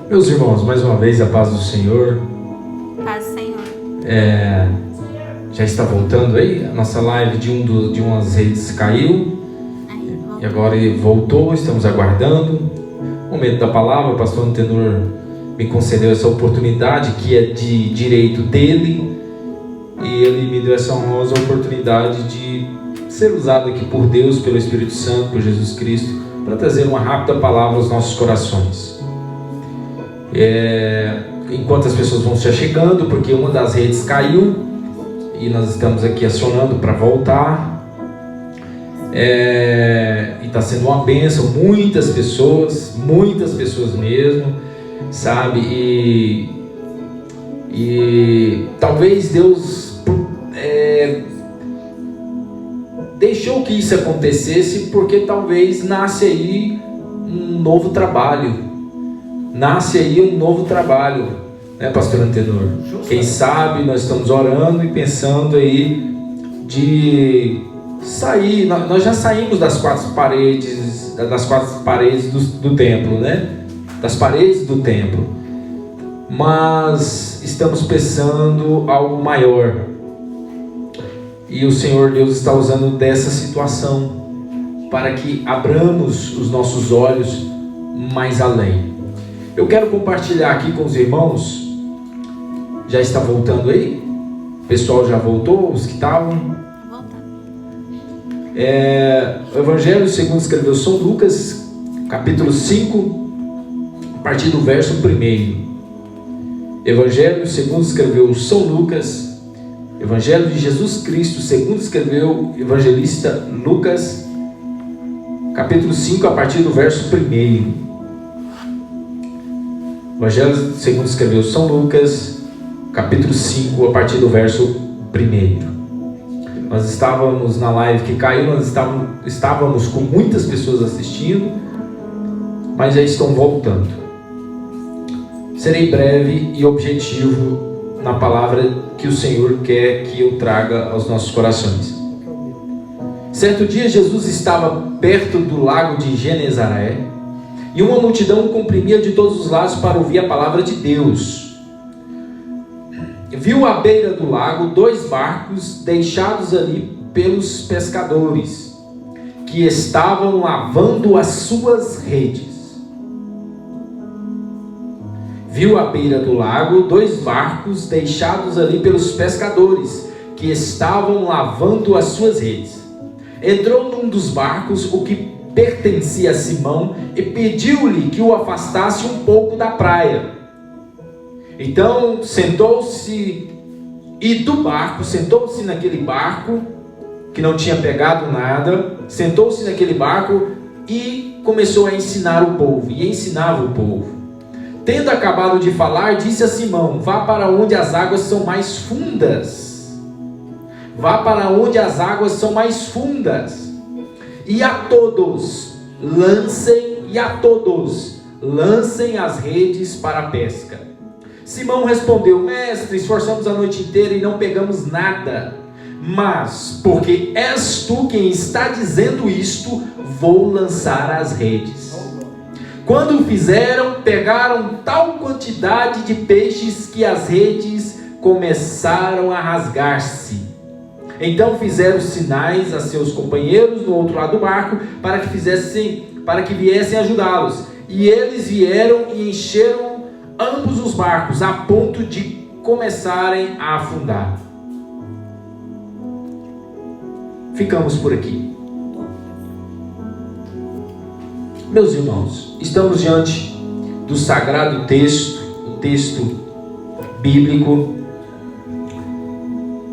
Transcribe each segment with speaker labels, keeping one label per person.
Speaker 1: Meus irmãos, mais uma vez a paz do Senhor.
Speaker 2: Paz do Senhor.
Speaker 1: Já está voltando aí? A nossa live de umas redes caiu e agora ele voltou, estamos aguardando. Momento da palavra, o pastor Antenor me concedeu essa oportunidade que é de direito dele e ele me deu essa honrosa oportunidade de ser usado aqui por Deus, pelo Espírito Santo, por Jesus Cristo, para trazer uma rápida palavra aos nossos corações. Enquanto as pessoas vão se chegando, porque uma das redes caiu e nós estamos aqui acionando para voltar, e está sendo uma bênção, muitas pessoas mesmo, sabe, e talvez Deus deixou que isso acontecesse porque talvez nasce aí um novo trabalho, né, pastor Antenor? Quem sabe nós estamos orando e pensando aí de sair. Nós já saímos das quatro paredes do templo, né? Das paredes do templo, mas estamos pensando algo maior. E o Senhor Deus está usando dessa situação para que abramos os nossos olhos mais além. Eu quero compartilhar aqui com os irmãos. Já está voltando aí? O pessoal já voltou? Os que estavam? O Evangelho segundo escreveu São Lucas, capítulo 5, a partir do verso 1. Evangelho segundo escreveu São Lucas, Evangelho de Jesus Cristo segundo escreveu o evangelista Lucas, capítulo 5, a partir do verso 1. Evangelho segundo escreveu São Lucas, capítulo 5, a partir do verso 1. Nós estávamos na live que caiu, nós estávamos com muitas pessoas assistindo, mas já estão voltando. Serei breve e objetivo na palavra que o Senhor quer que eu traga aos nossos corações. Certo dia Jesus estava perto do lago de Genezaré, e uma multidão o comprimia de todos os lados para ouvir a palavra de Deus. Viu à beira do lago 2 barcos deixados ali pelos pescadores, que estavam lavando as suas redes. Viu à beira do lago 2 barcos deixados ali pelos pescadores, que estavam lavando as suas redes. Entrou num dos barcos, o que pertencia a Simão, e pediu-lhe que o afastasse um pouco da praia. Então sentou-se naquele barco, que não tinha pegado nada, sentou-se naquele barco e começou a ensinar o povo, e ensinava o povo. Tendo acabado de falar, disse a Simão: vá para onde as águas são mais fundas. Vá para onde as águas são mais fundas. E a todos lancem as redes para a pesca. Simão respondeu: mestre, esforçamos a noite inteira e não pegamos nada. Mas, porque és tu quem está dizendo isto, vou lançar as redes. Quando o fizeram, pegaram tal quantidade de peixes que as redes começaram a rasgar-se. Então fizeram sinais a seus companheiros no outro lado do barco para que viessem ajudá-los. E eles vieram e encheram ambos os barcos a ponto de começarem a afundar. Ficamos por aqui. Meus irmãos, estamos diante do sagrado texto, o texto bíblico,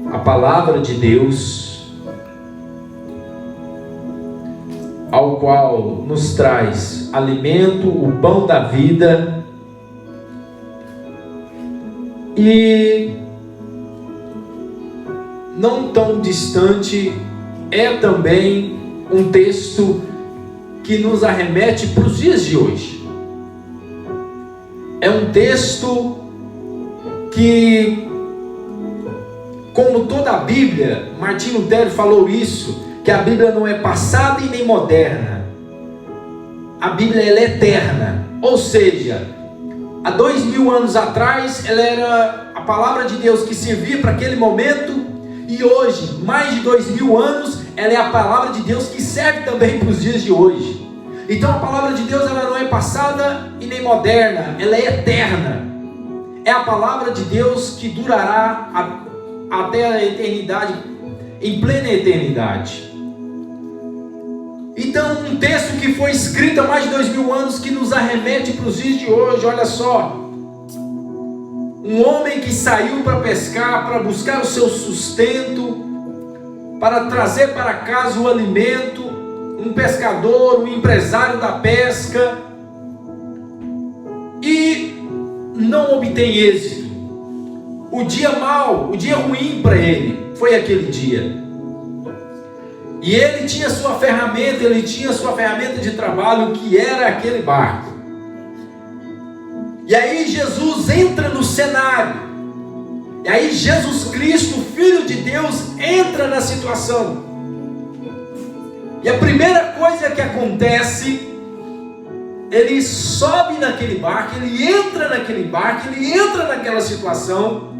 Speaker 1: a palavra de Deus, ao qual nos traz alimento, o pão da vida, e não tão distante é também um texto que nos arremete para os dias de hoje. É um texto que, como toda a Bíblia, Martinho Lutero falou isso, que a Bíblia não é passada e nem moderna. a Bíblia ela é eterna, ou seja, há 2000 anos atrás ela era a palavra de Deus que servia para aquele momento, e hoje, mais de 2000 anos, ela é a palavra de Deus que serve também para os dias de hoje. Então a palavra de Deus ela não é passada e nem moderna, ela é eterna. É a palavra de Deus que durará até a eternidade, em plena eternidade. Então, um texto que foi escrito há mais de 2000 anos, que nos arremete para os dias de hoje. Olha só, um homem que saiu para pescar, para buscar o seu sustento, para trazer para casa o alimento, um pescador, um empresário da pesca, e não obtém êxito. O dia mau, o dia ruim para ele foi aquele dia. E ele tinha sua ferramenta, de trabalho, que era aquele barco. E aí Jesus entra no cenário. E aí Jesus Cristo, Filho de Deus, entra na situação. E a primeira coisa que acontece, ele sobe naquele barco, ele entra naquele barco, ele entra naquela situação,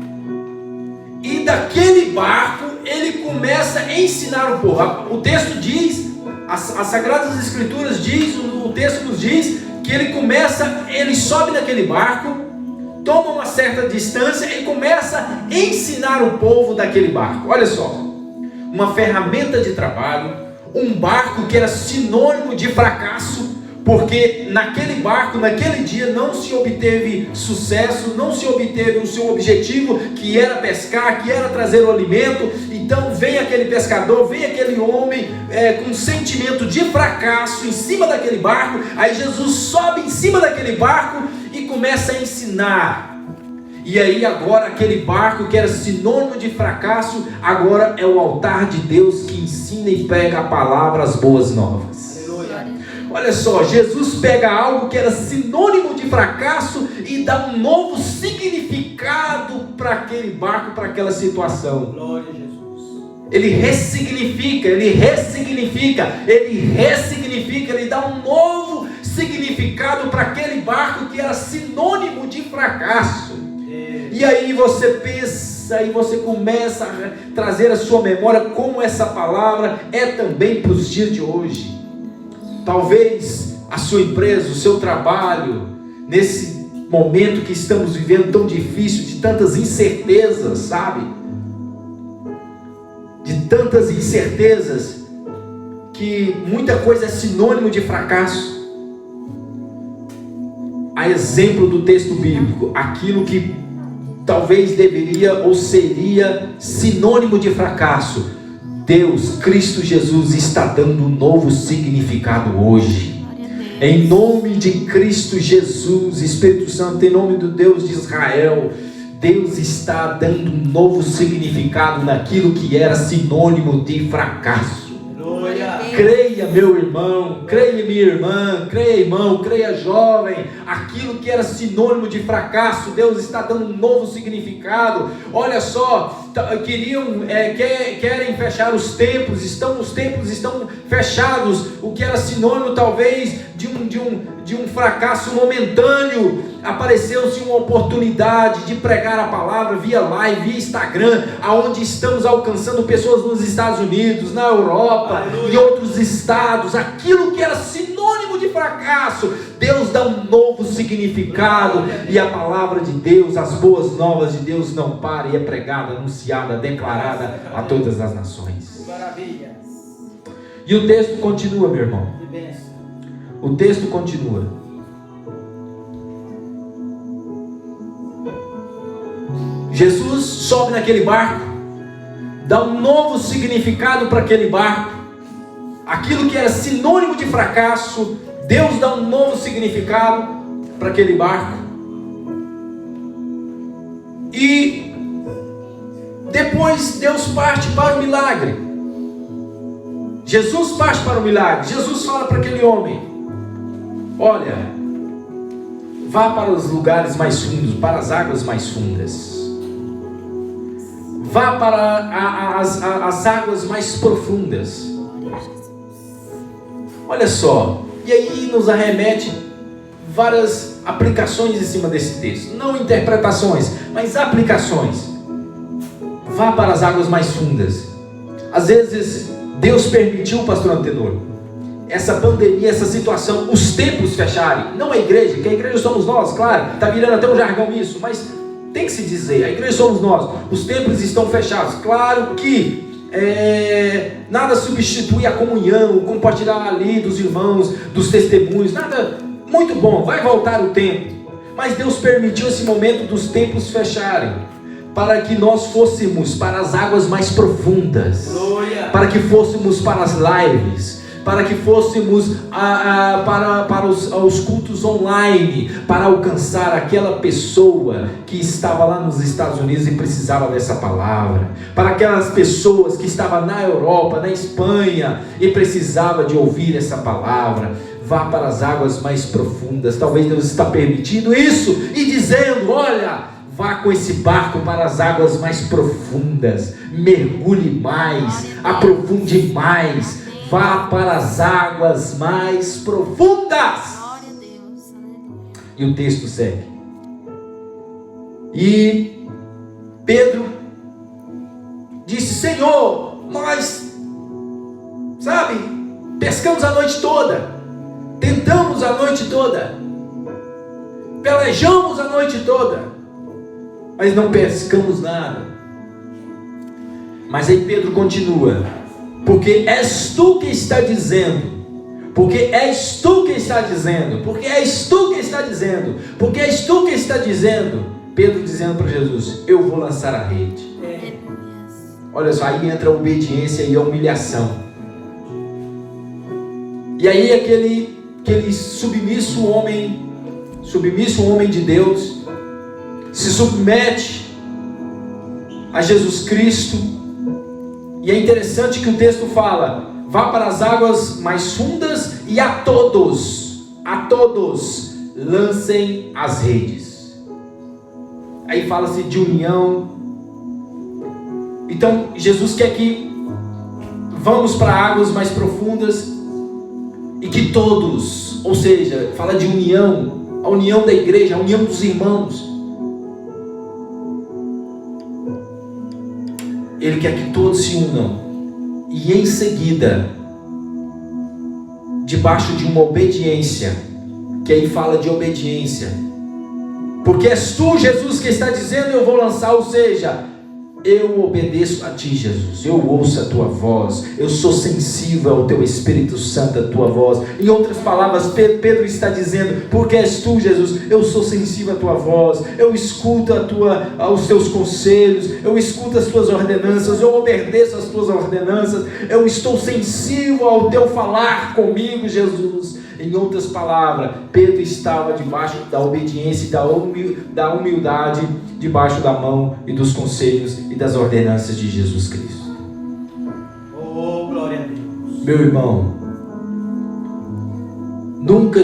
Speaker 1: e daquele barco ele começa a ensinar o povo. O texto diz, as Sagradas Escrituras diz, o texto nos diz que ele sobe naquele barco, toma uma certa distância e começa a ensinar o povo daquele barco. Olha só, uma ferramenta de trabalho, um barco que era sinônimo de fracasso, porque naquele barco, naquele dia, não se obteve sucesso, não se obteve o seu objetivo, que era pescar, que era trazer o alimento. Então vem aquele pescador, vem aquele homem com um sentimento de fracasso em cima daquele barco. Aí Jesus sobe em cima daquele barco e começa a ensinar. E aí agora aquele barco que era sinônimo de fracasso, agora é o altar de Deus que ensina e prega a palavra, as boas novas. Olha só, Jesus pega algo que era sinônimo de fracasso e dá um novo significado para aquele barco, para aquela situação. Glória a Jesus. Ele ressignifica, ele dá um novo significado para aquele barco que era sinônimo de fracasso. E aí você pensa, e você começa a trazer à sua memória como essa palavra é também para os dias de hoje. Talvez a sua empresa, o seu trabalho, nesse momento que estamos vivendo tão difícil, de tantas incertezas, sabe? De tantas incertezas, que muita coisa é sinônimo de fracasso. A exemplo do texto bíblico, aquilo que talvez deveria ou seria sinônimo de fracasso, Deus, Cristo Jesus, está dando um novo significado hoje. Em nome de Cristo Jesus, Espírito Santo, em nome do Deus de Israel, Deus está dando um novo significado naquilo que era sinônimo de fracasso. Creia, meu irmão, creia, minha irmã, creia, irmão, creia, jovem, aquilo que era sinônimo de fracasso, Deus está dando um novo significado. Olha só, querem fechar os templos, os templos estão fechados, o que era sinônimo talvez de um fracasso momentâneo, apareceu-se uma oportunidade de pregar a palavra via live, via Instagram, aonde estamos alcançando pessoas nos Estados Unidos, na Europa, em outros estados. Aquilo que era sinônimo de fracasso, Deus dá um novo significado, e a palavra de Deus, as boas novas de Deus não para, e é pregada, anunciada, declarada a todas as nações. E o texto continua, meu irmão. O texto continua. Jesus sobe naquele barco, dá um novo significado para aquele barco. Aquilo que era sinônimo de fracasso, Deus dá um novo significado para aquele barco. E depois Deus parte para o milagre. Jesus parte para o milagre. Jesus fala para aquele homem: olha, vá para os lugares mais fundos, para as águas mais fundas. Vá para as águas mais profundas. Olha só, E aí nos arremete várias aplicações em cima desse texto. Não interpretações, mas aplicações. Vá para as águas mais fundas. Às vezes Deus permitiu, pastor Antenor, essa pandemia, essa situação, os templos fecharem. Não a igreja, que a igreja somos nós, claro. Está virando até um jargão isso, mas tem que se dizer, a igreja somos nós. Os templos estão fechados. Claro que nada substitui a comunhão, o compartilhar ali dos irmãos, dos testemunhos, nada. Muito bom, vai voltar o tempo. Mas Deus permitiu esse momento dos templos fecharem, para que nós fôssemos para as águas mais profundas, para que fôssemos para as lives, para que fôssemos para os cultos online, para alcançar aquela pessoa que estava lá nos Estados Unidos e precisava dessa palavra, para aquelas pessoas que estavam na Europa, na Espanha e precisava de ouvir essa palavra. Vá para as águas mais profundas. Talvez Deus está permitindo isso e dizendo: olha, vá com esse barco para as águas mais profundas, mergulhe mais, aprofunde mais, vá para as águas mais profundas. E o texto segue. E Pedro disse: Senhor, nós, pescamos a noite toda, tentamos a noite toda, pelejamos a noite toda, mas não pescamos nada. Mas aí Pedro continua: porque és tu que está dizendo, porque és tu que está dizendo, porque és tu que está dizendo, porque és tu que está dizendo. Pedro dizendo para Jesus: eu vou lançar a rede. Olha só, aí entra a obediência e a humilhação. E aí aquele submisso homem de Deus se submete a Jesus Cristo. E é interessante que o texto fala: vá para as águas mais fundas e a todos lancem as redes. Aí fala-se de união. Então Jesus quer que vamos para águas mais profundas e que todos, ou seja, fala de união, a união da igreja, a união dos irmãos. Ele quer que todos se unam. E em seguida, debaixo de uma obediência, que aí fala de obediência, porque és tu, Jesus, que está dizendo eu vou lançar, ou seja, eu obedeço a ti, Jesus, eu ouço a tua voz, eu sou sensível ao teu Espírito Santo, a tua voz. Em outras palavras, Pedro está dizendo: porque és tu, Jesus, eu sou sensível à tua voz, eu escuto aos teus conselhos, eu escuto as tuas ordenanças, eu obedeço as tuas ordenanças, eu estou sensível ao teu falar comigo, Jesus. Em outras palavras, Pedro estava debaixo da obediência e da humildade, debaixo da mão e dos conselhos e das ordenanças de Jesus Cristo.
Speaker 2: Oh, glória a Deus.
Speaker 1: Meu irmão, nunca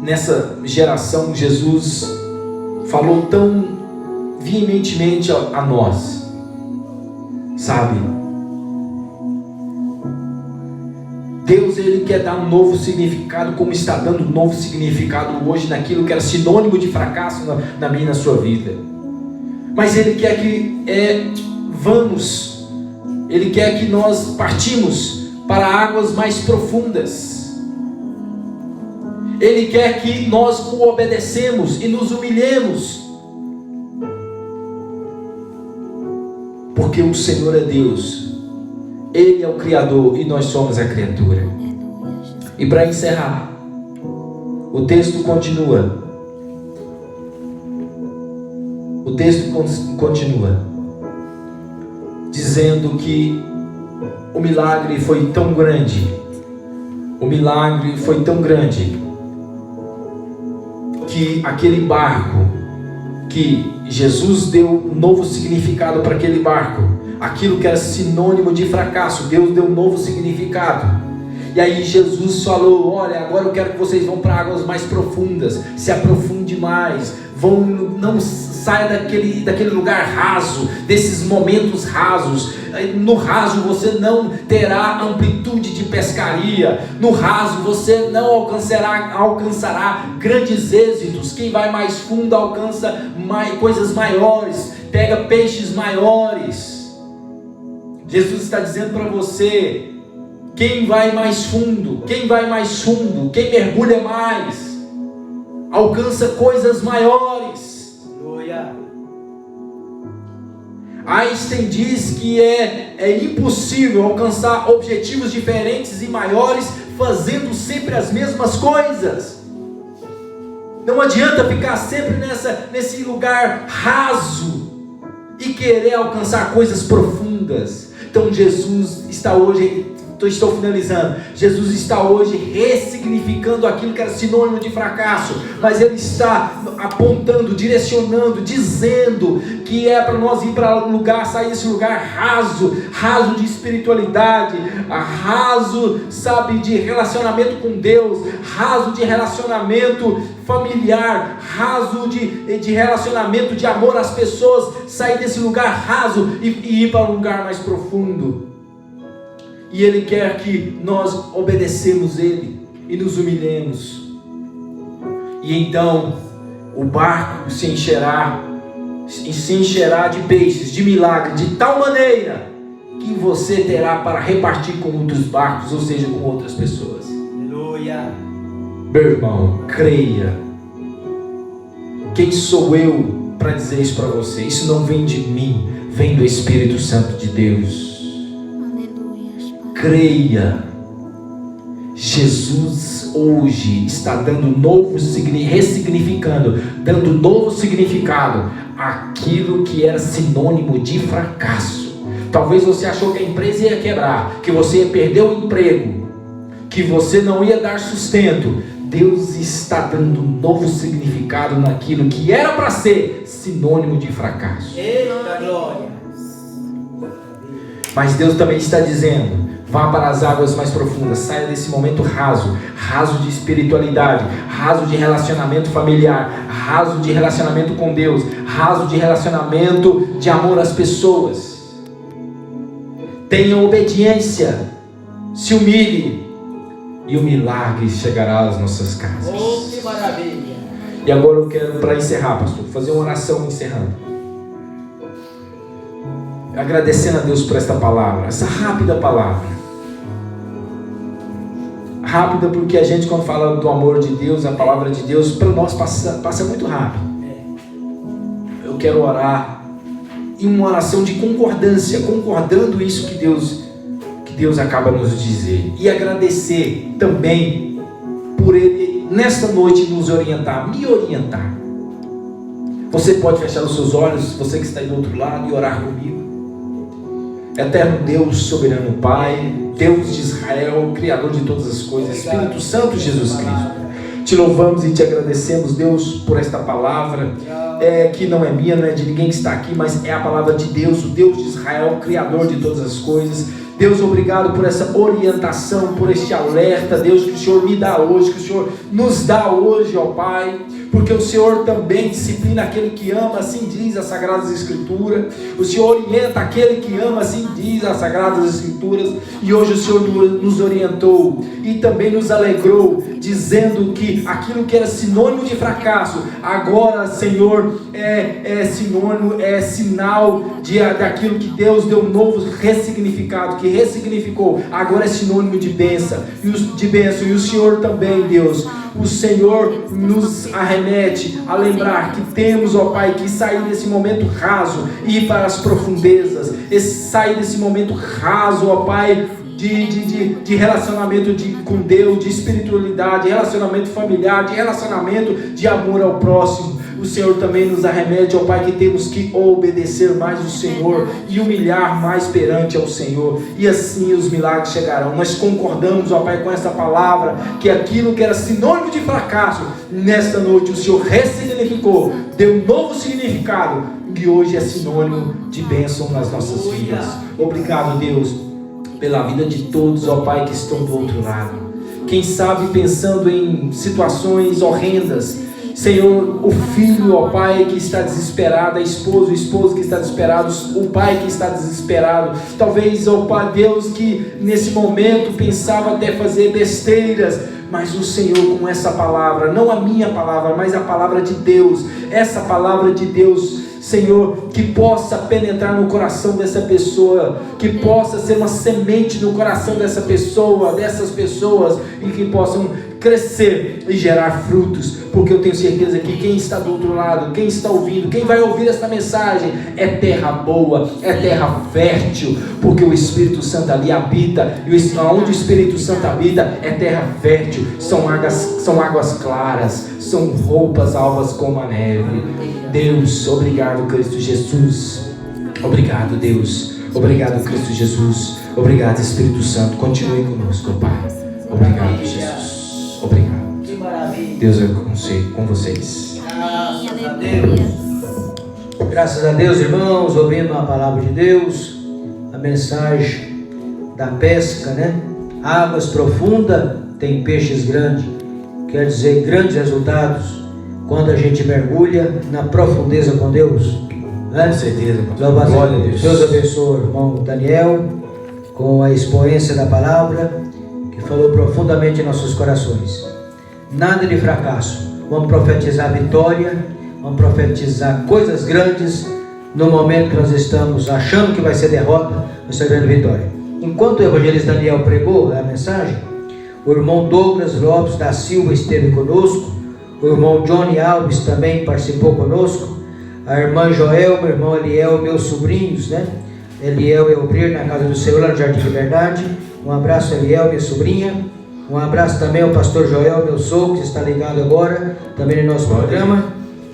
Speaker 1: nessa geração Jesus falou tão veementemente a nós, sabe? Deus, Ele quer dar um novo significado, como está dando um novo significado hoje naquilo que era sinônimo de fracasso na minha e na sua vida. Mas Ele quer que Ele quer que nós partimos para águas mais profundas. Ele quer que nós o obedecemos e nos humilhemos. Porque o Senhor é Deus. Ele é o Criador e nós somos a criatura. E para encerrar, o texto continua. O texto continua dizendo que o milagre foi tão grande. O milagre foi tão grande que aquele barco, que Jesus deu um novo significado para aquele barco, aquilo que era sinônimo de fracasso, Deus deu um novo significado. E aí Jesus falou: olha, agora eu quero que vocês vão para águas mais profundas, se aprofunde mais, não saia daquele lugar raso, desses momentos rasos, No raso você não terá amplitude de pescaria. No raso você não alcançará grandes êxitos. Quem vai mais fundo alcança coisas maiores, pega peixes maiores. Jesus está dizendo para você: quem vai mais fundo, quem quem mergulha mais, alcança coisas maiores.
Speaker 2: Aleluia.
Speaker 1: Einstein diz que é impossível alcançar objetivos diferentes e maiores fazendo sempre as mesmas coisas. Não adianta ficar sempre nesse lugar raso e querer alcançar coisas profundas. Então Jesus está hoje, estou finalizando, Jesus está hoje ressignificando aquilo que era sinônimo de fracasso, mas Ele está apontando, direcionando, dizendo que é para nós ir para um lugar, sair desse lugar raso de espiritualidade, raso, sabe, de relacionamento com Deus, raso de relacionamento familiar, raso de relacionamento, de amor às pessoas, sair desse lugar raso e ir para um lugar mais profundo. E Ele quer que nós obedecemos Ele e nos humilhemos. E então o barco se encherá de peixes, de milagre, de tal maneira que você terá para repartir com outros barcos, ou seja, com outras pessoas.
Speaker 2: Aleluia.
Speaker 1: Meu irmão, creia. Quem sou eu para dizer isso para você? Isso não vem de mim, vem do Espírito Santo de Deus. Creia. Jesus hoje está dando ressignificando, dando novo significado àquilo que era sinônimo de fracasso. Talvez você achou que a empresa ia quebrar, que você ia perder o emprego, que você não ia dar sustento. Deus está dando um novo significado naquilo que era para ser sinônimo de fracasso.
Speaker 2: Eita glória.
Speaker 1: Mas Deus também está dizendo: vá para as águas mais profundas, saia desse momento raso de espiritualidade, raso de relacionamento familiar, raso de relacionamento com Deus, raso de relacionamento de amor às pessoas. Tenha obediência, se humilhe, e o milagre chegará às nossas casas.
Speaker 2: Oh, que maravilha.
Speaker 1: E agora eu quero, para encerrar, pastor, fazer uma oração encerrando, agradecendo a Deus por esta palavra, essa rápida palavra. Rápida porque a gente, quando fala do amor de Deus, a palavra de Deus, para nós passa muito rápido. Eu quero orar em uma oração de concordância, concordando isso que Deus acaba nos dizer, e agradecer também por Ele nesta noite nos orientar, me orientar. Você pode fechar os seus olhos, você que está aí do outro lado, e orar comigo. Eterno Deus, soberano Pai, Deus de Israel, Criador de todas as coisas, Espírito Santo Jesus Cristo, te louvamos e te agradecemos, Deus, por esta palavra, que não é minha, não é de ninguém que está aqui, mas é a palavra de Deus, o Deus de Israel, Criador de todas as coisas. Deus, obrigado por essa orientação, por este alerta, Deus, que o Senhor me dá hoje, que o Senhor nos dá hoje, ó Pai, porque o Senhor também disciplina aquele que ama, assim diz as Sagradas Escrituras. O Senhor orienta aquele que ama, assim diz as Sagradas Escrituras. E hoje o Senhor nos orientou e também nos alegrou, dizendo que aquilo que era sinônimo de fracasso, agora, Senhor, é sinônimo, é sinal daquilo que Deus deu um novo ressignificado, que ressignificou, agora é sinônimo de bênção. E o Senhor também, Deus, o Senhor nos arremete a lembrar que temos, ó Pai, que sair desse momento raso e ir para as profundezas, sair desse momento raso, ó Pai, de relacionamento com Deus, de espiritualidade, de relacionamento familiar, de relacionamento de amor ao próximo. O Senhor também nos arremete, ó Pai, que temos que obedecer mais o Senhor e humilhar mais perante ao Senhor, e assim os milagres chegarão. Nós concordamos, ó Pai, com essa palavra, que aquilo que era sinônimo de fracasso, nesta noite o Senhor ressignificou, deu um novo significado, e hoje é sinônimo de bênção nas nossas vidas. Obrigado, Deus, pela vida de todos, ó Pai, que estão do outro lado. Quem sabe pensando em situações horrendas, Senhor, o filho, ó Pai, que está desesperado, a esposa, o esposo que está desesperado, o pai que está desesperado, talvez, ó Pai Deus, que nesse momento pensava até fazer besteiras, mas o Senhor com essa palavra, não a minha palavra, mas a palavra de Deus, essa palavra de Deus, Senhor, que possa penetrar no coração dessa pessoa, que possa ser uma semente no coração dessa pessoa, dessas pessoas, e que possam crescer e gerar frutos, porque eu tenho certeza que quem está do outro lado, quem está ouvindo, quem vai ouvir esta mensagem, é terra boa, é terra fértil, porque o Espírito Santo ali habita, e onde o Espírito Santo habita é terra fértil, são águas claras, são roupas alvas como a neve. Deus, obrigado, Cristo Jesus, obrigado, Deus, obrigado, Cristo Jesus, obrigado, Espírito Santo, continue conosco, Pai, obrigado, Jesus. Obrigado.
Speaker 2: Que maravilha.
Speaker 1: Deus é com vocês.
Speaker 2: Graças a Deus.
Speaker 3: Graças a Deus, irmãos, ouvindo a palavra de Deus, a mensagem da pesca, né? Águas profundas tem peixes grandes. Quer dizer, grandes resultados quando a gente mergulha na profundeza com Deus, né?
Speaker 1: Com certeza.
Speaker 3: Glória a Deus. Deus abençoe o irmão Daniel com a expoência da palavra, que falou profundamente em nossos corações. Nada de fracasso. Vamos profetizar vitória, vamos profetizar coisas grandes no momento que nós estamos achando que vai ser derrota, vai ser grande vitória. Enquanto o evangelista Daniel pregou a mensagem, o irmão Douglas Lopes da Silva esteve conosco, o irmão Johnny Alves também participou conosco, a irmã Joel, meu irmão Eliel, meus sobrinhos, né? Eliel é obreiro na casa do Senhor, lá no Jardim Liberdade. Um abraço, Eliel, minha sobrinha. Um abraço também ao pastor Joel, meu sogro, que está ligado agora, também no nosso programa.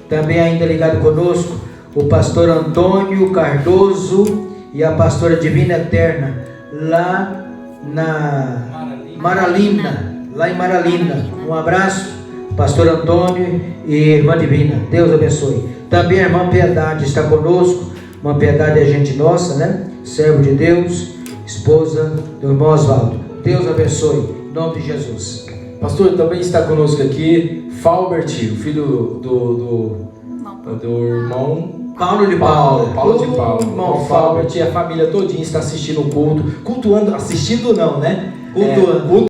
Speaker 3: Também ainda ligado conosco, o pastor Antônio Cardoso e a pastora Divina Eterna, lá na Maralina, lá em Maralina. Um abraço, pastor Antônio e irmã Divina. Deus abençoe. Também a irmã Piedade está conosco. Irmã Piedade é gente nossa, né? Servo de Deus, esposa do irmão Oswaldo. Deus abençoe, em nome de Jesus.
Speaker 1: Pastor, também está conosco aqui Falbert, o filho do irmão
Speaker 3: Paulo de
Speaker 1: Paulo de
Speaker 3: Irmão
Speaker 1: Paulo. Falbert e a família todinha está assistindo o culto, cultuando, assistindo não, né?
Speaker 3: Cultuando.